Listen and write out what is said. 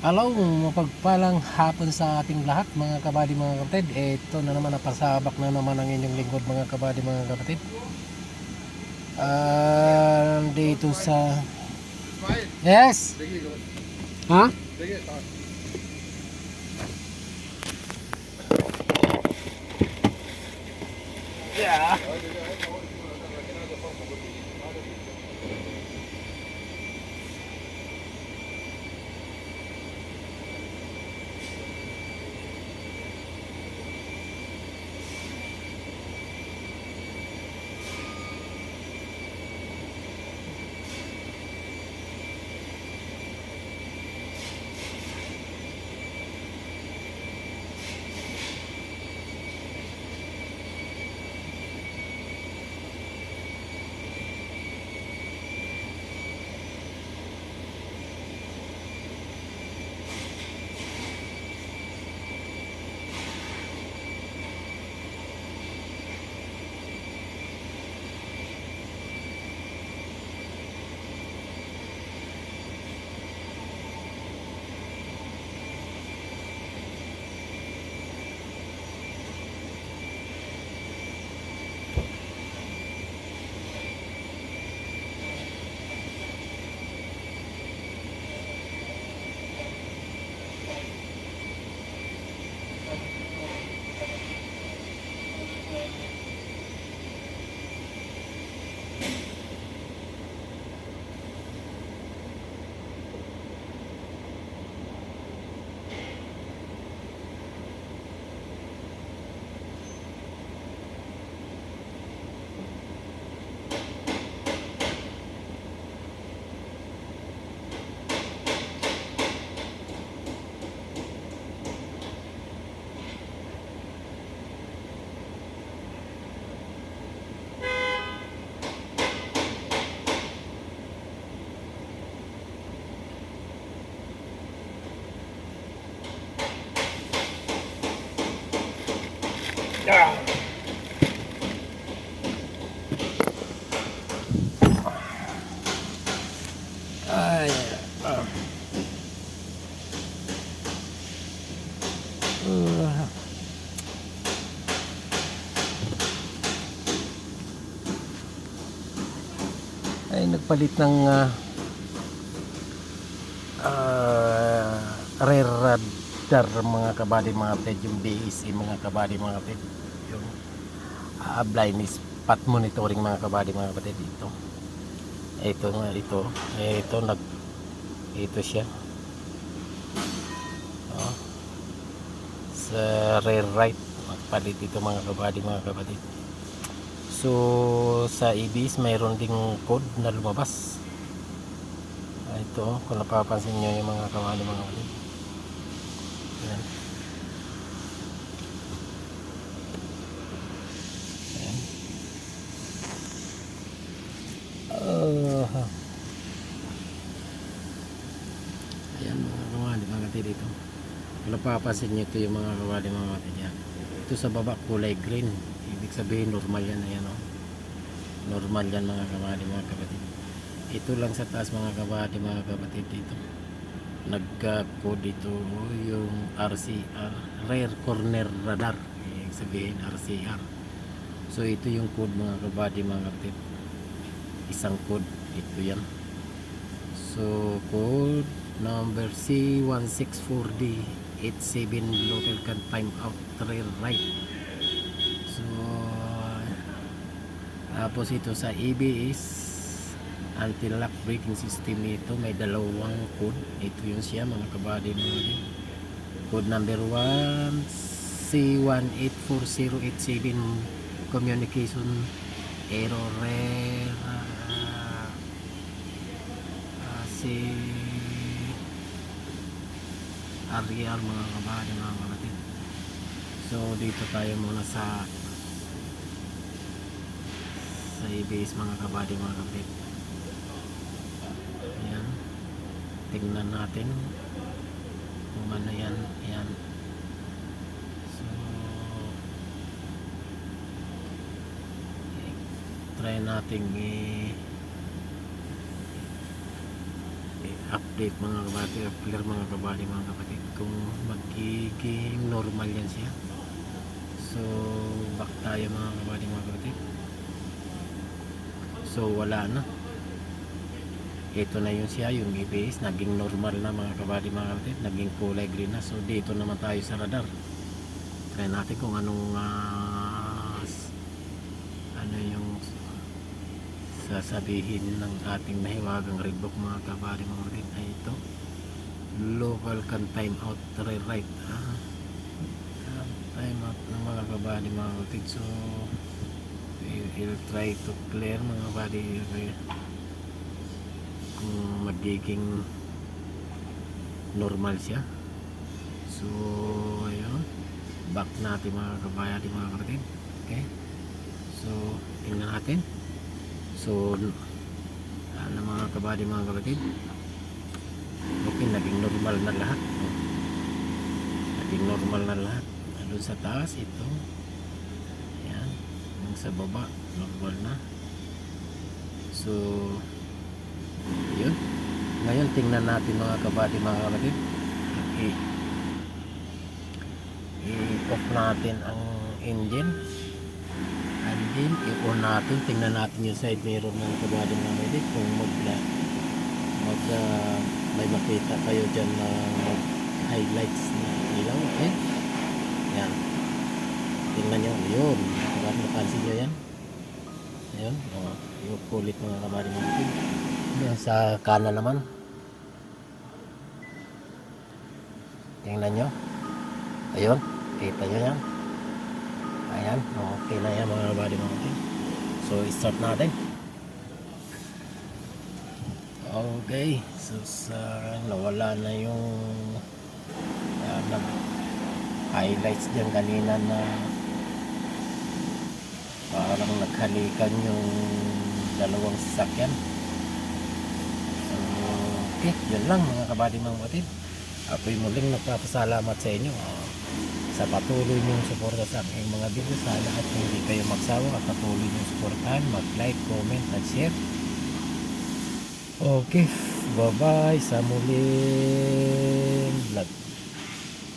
Hello, mapagpalang hapon sa ating lahat mga kabady mga kapatid. Ito na naman, napasabak na naman ang inyong lingkod mga kabady mga kapatid. Dito sa... Yes! Ha? Yeah. Ay, ay nagpalit ng rear radar mga kabady mga kapatid, yung DEC mga kabady mga kapatid, yung blind spot monitoring mga kabady mga kapatid. Ito nga, ito siya, oh, sa rear right magpalit ito mga kabady mga kapatid. So sa EBS mayroon ding code na lumabas. Ito, kung napapansin nyo yung mga kabady mga kapatid, yan. Yan. Ayan mga kabady mga kapatid, dito kung napapansin nyo, ito yung mga kabady mga kapatid yan. Ito sa baba kulay green, ibig sabihin normal yan. Ayan, oh. Normal yan mga kabady mga kapatid. Ito lang sa taas mga kabady mga kapatid, dito nagka-code dito yung RCR, rear corner radar, ibig sabihin RCR. So ito yung code mga kabady mga kapatid, isang code ito yan. So code number C164D87 local can time out rear right. So tapos ito sa ABS anti-lock braking system, ito may dalawang code. Ito yun siya mga kabady mga din. Code number 1 C184087 communication error si RER mga kabady mga kapatid. So dito tayo muna sa ABS mga kabady mga kapatid. Ayan, tingnan natin kung ano yan. Ayan, so try natin update mga kabady, clear mga kabady mga kapatid, kung magiging normal yan siya. So back tayo mga kabady mga kapatid. So wala na, ito na yun siya, yung EBS naging normal na mga kabady mga kapatid, naging kulay green na. So dito naman tayo sa radar, try natin kung anong ano yung sasabihin ng ating mahiwagang red book mga kabady mga kapatid. Ay ito, local can time out rewrite, time out ng mga kabady mga kapatid. So we'll try to clear mga kabady kung magiging normal siya. So ayun, back natin mga kabady mga kapatid. Okay, so tingnan natin. So ano mga kabady mga kapatid, okay, naging normal na lahat, no? Naging normal na lahat. Doon sa taas ito, yan, yung sa baba normal na. So yun, ngayon tingnan natin mga kabady mga kapatid, i-off natin ang engine, and then i-on natin. Tingnan natin yung side mirror ng kabady mga kapatid, kung may makita kayo dyan na highlights na ilaw. Okay, yan, tingnan nyo yun mga kabady, napansin nyo yan, ayun, yung kulit mga kabady mga kapatid. Sa kanan naman, tingnan nyo, ayun, kita nyo yan, ayan, okay na yan mga kabady mga kapatid. So start natin. Okay, so nawala na yung highlights dyan kanina na parang naghalikan yung dalawang sasakyan. So okay, yun lang mga kabady mga kapatid. Ako'y muling nagpapasalamat sa inyo sa patuloy niyong suporta sa aking mga video. Sana at hindi kayo magsawa at patuloy niyong suportahan, mag-like, comment at share. Okay, bye bye sa muling vlog.